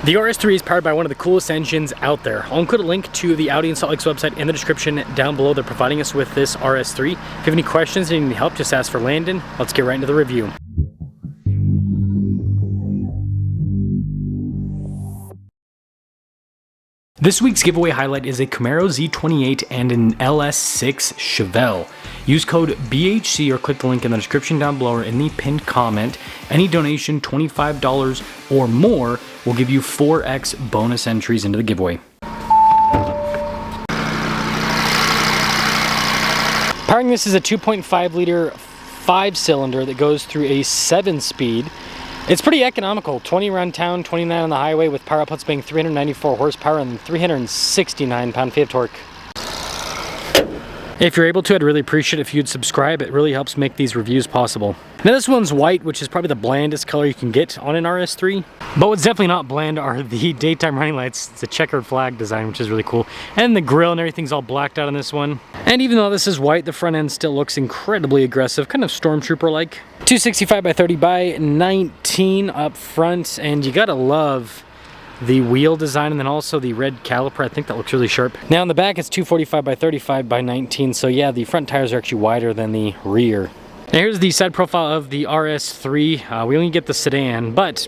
The RS3 is powered by one of the coolest engines out there. I'll include a link to the Audi and Salt Lake's website in the description down below. They're providing us with this RS3. If you have any questions and need help, just ask for Landon. Let's get right into the review. This week's giveaway highlight is a Camaro Z28 and an LS6 Chevelle. Use code BHC or click the link in the description down below or in the pinned comment. Any donation, $25 or more, will give you 4x bonus entries into the giveaway. Powering this is a 2.5 liter 5-cylinder that goes through a 7-speed. It's pretty economical, 20 around town, 29 on the highway, with power outputs being 394 horsepower and 369 pound-feet of torque. If you're able to, I'd really appreciate it if you'd subscribe. It really helps make these reviews possible. Now this one's white, which is probably the blandest color you can get on an RS3. But what's definitely not bland are the daytime running lights. It's a checkered flag design, which is really cool. And the grille and everything's all blacked out on this one. And even though this is white, the front end still looks incredibly aggressive, kind of Stormtrooper-like. 265 by 30 by 19 up front, and you gotta love the wheel design and then also the red caliper. I think that looks really sharp. Now in the back it's 245 by 35 by 19, so yeah, the front tires are actually wider than the rear. Now here's the side profile of the RS3. We only get the sedan, but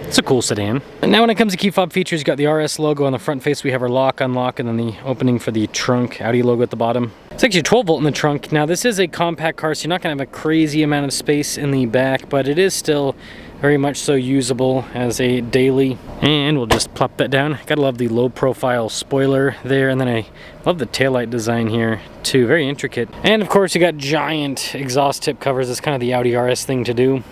it's a cool sedan. And now when it comes to key fob features, you got the RS logo on the front face. We have our lock, unlock, and then the opening for the trunk, Audi logo at the bottom. It's actually 12 volt in the trunk. Now this is a compact car, so you're not gonna have a crazy amount of space in the back, but it is still very much so usable as a daily. And we'll just plop that down. Gotta love the low profile spoiler there, and then I love the taillight design here too, very intricate. And of course you got giant exhaust tip covers. It's kind of the Audi RS thing to do.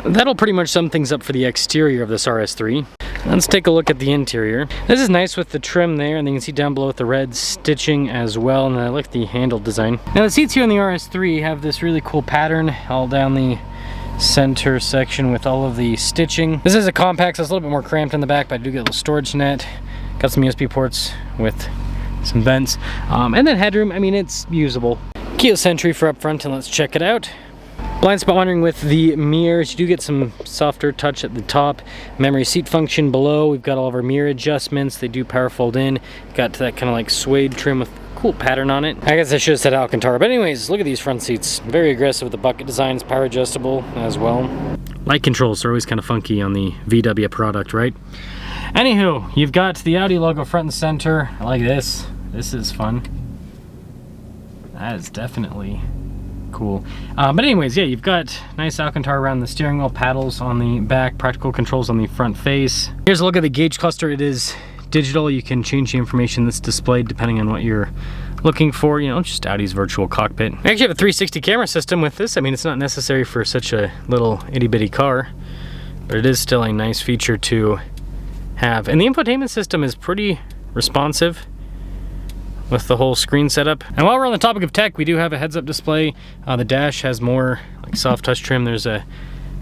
That'll pretty much sum things up for the exterior of this RS3. Let's take a look at the interior. This is nice with the trim there, and you can see down below with the red stitching as well, and I like the handle design. Now the seats here in the RS3 have this really cool pattern all down the center section with all of the stitching. This is a compact, so it's a little bit more cramped in the back, but I do get a little storage net. Got some USB ports with some vents. And then headroom, I mean, it's usable. Keyless entry for up front, and let's check it out. Blind spot monitoring with the mirrors. You do get some softer touch at the top. Memory seat function below. We've got all of our mirror adjustments. They do power fold in. Got that kind of like suede trim with cool pattern on it. I guess I should have said Alcantara, but anyways, look at these front seats. Very aggressive with the bucket designs, power adjustable as well. Light controls are always kind of funky on the VW product, right? Anywho, you've got the Audi logo front and center. I like this. This is fun. That is definitely cool. But anyways, yeah, you've got nice Alcantara around the steering wheel, paddles on the back, practical controls on the front face. Here's a look at the gauge cluster. It is digital. You can change the information that's displayed depending on what you're looking for. You know, it's just Audi's virtual cockpit. We actually have a 360 camera system with this. I mean, it's not necessary for such a little itty-bitty car, but it is still a nice feature to have. And the infotainment system is pretty responsive with the whole screen setup. And while we're on the topic of tech, we do have a heads-up display. The dash has more like soft touch trim. There's a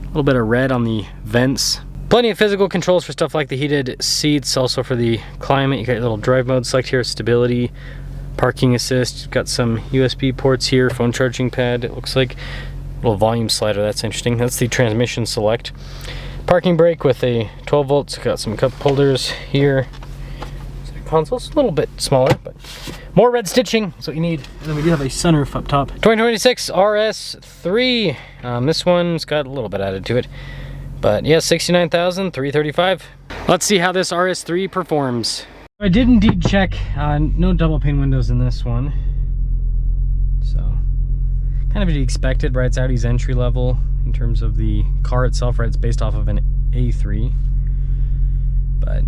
little bit of red on the vents. Plenty of physical controls for stuff like the heated seats, also for the climate. You got your little drive mode select here, stability, parking assist. You've got some USB ports here, phone charging pad. It looks like a little volume slider. That's interesting. That's the transmission select. Parking brake with a 12 volts. Got some cup holders here. Console's a little bit smaller, but more red stitching is what you need. And then we do have a sunroof up top. 2026 RS3. This one's got a little bit added to it, but yeah, 69,335. Let's see how this RS3 performs. I did indeed check. No double pane windows in this one, so kind of to be expected, right? It's Audi's entry level in terms of the car itself, right? It's based off of an A3, but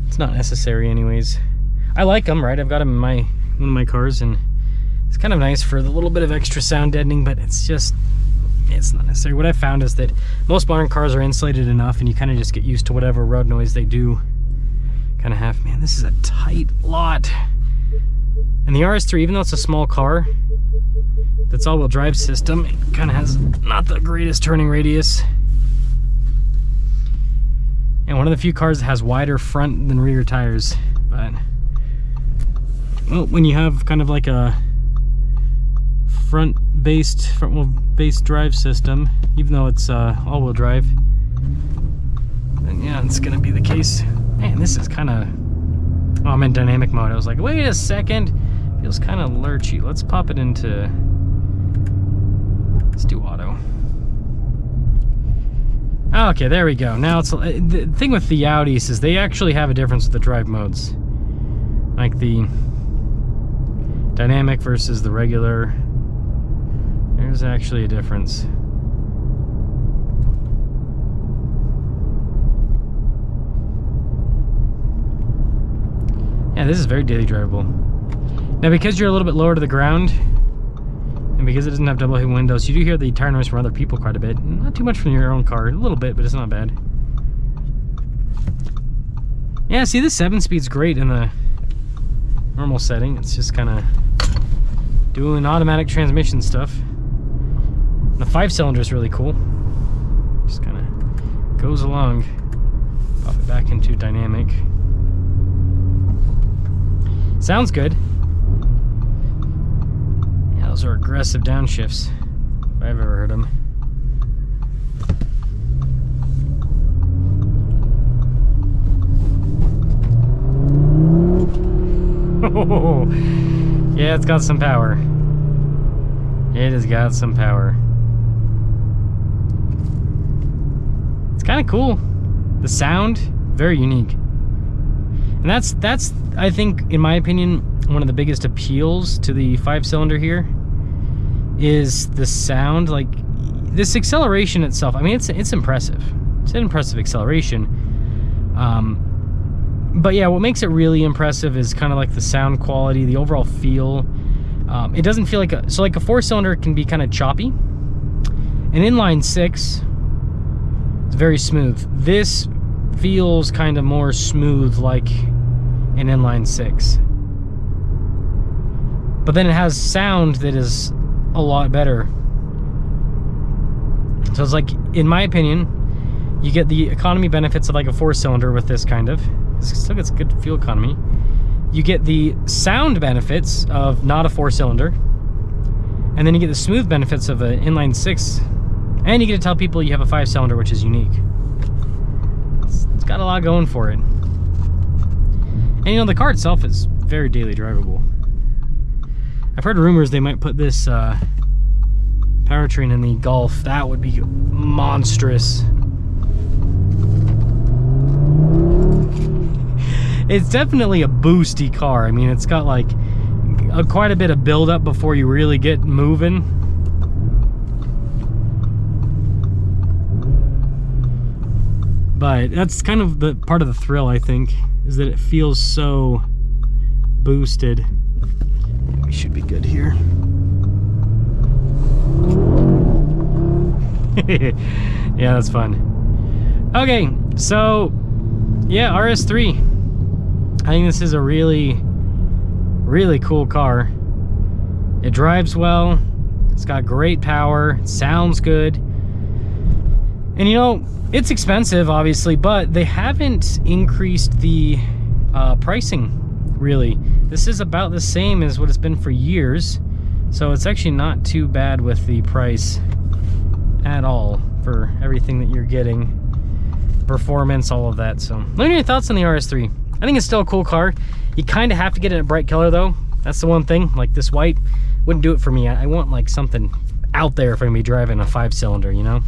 it's not necessary anyways. I like them, right? I've got them in one of my cars, and it's kind of nice for the little bit of extra sound deadening, but it's not necessary. What I found is that most modern cars are insulated enough, and you kind of just get used to whatever road noise they do kind of have. Man, this is a tight lot. And the RS3, even though it's a small car, that's all-wheel drive system, it kind of has not the greatest turning radius. And one of the few cars that has wider front than rear tires, but well, when you have kind of like a front wheel based drive system, even though it's all-wheel drive, then yeah, it's gonna be the case. Man, this is kind of, oh, I'm in dynamic mode. I was like, wait a second, feels kind of lurchy. Let's pop it into, let's do auto. Okay, there we go. Now it's, the thing with the Audis is they actually have a difference with the drive modes, like the dynamic versus the regular. There's actually a difference. Yeah, this is very daily drivable. Now, because you're a little bit lower to the ground, and because it doesn't have double head windows, you do hear the tire noise from other people quite a bit. Not too much from your own car, a little bit, but it's not bad. Yeah, see, this 7-speed's great in the normal setting. It's just kind of doing automatic transmission stuff. And the 5-cylinder is really cool. Just kind of goes along. Pop it back into dynamic. Sounds good. Yeah, those are aggressive downshifts, if I've ever heard them. Oh, yeah, it's got some power. It has got some power. It's kind of cool. The sound, very unique. And that's I think, in my opinion, one of the biggest appeals to the 5-cylinder here is the sound. Like, this acceleration itself, I mean, it's impressive. It's an impressive acceleration. But yeah, what makes it really impressive is kind of like the sound quality, the overall feel. It doesn't feel like so like a 4-cylinder can be kind of choppy. An inline 6 is very smooth. This feels kind of more smooth like an inline 6. But then it has sound that is a lot better. So it's like, in my opinion, you get the economy benefits of like a 4-cylinder with this kind of. It still gets good fuel economy. You get the sound benefits of not a 4-cylinder. And then you get the smooth benefits of an inline 6. And you get to tell people you have a 5-cylinder, which is unique. It's got a lot going for it. And you know, the car itself is very daily drivable. I've heard rumors they might put this powertrain in the Golf. That would be monstrous. It's definitely a boosty car. I mean, it's got like quite a bit of build up before you really get moving. But that's kind of the part of the thrill, I think, is that it feels so boosted. We should be good here. Yeah, that's fun. Okay, so yeah, RS3. I think this is a really, really cool car. It drives well. It's got great power. It sounds good. And you know, it's expensive, obviously, but they haven't increased the pricing, really. This is about the same as what it's been for years. So it's actually not too bad with the price at all for everything that you're getting. Performance, all of that. So let me know your thoughts on the RS3. I think it's still a cool car. You kind of have to get it in a bright color, though. That's the one thing. Like, this white wouldn't do it for me. I want like something out there if I'm gonna be driving a 5-cylinder, you know?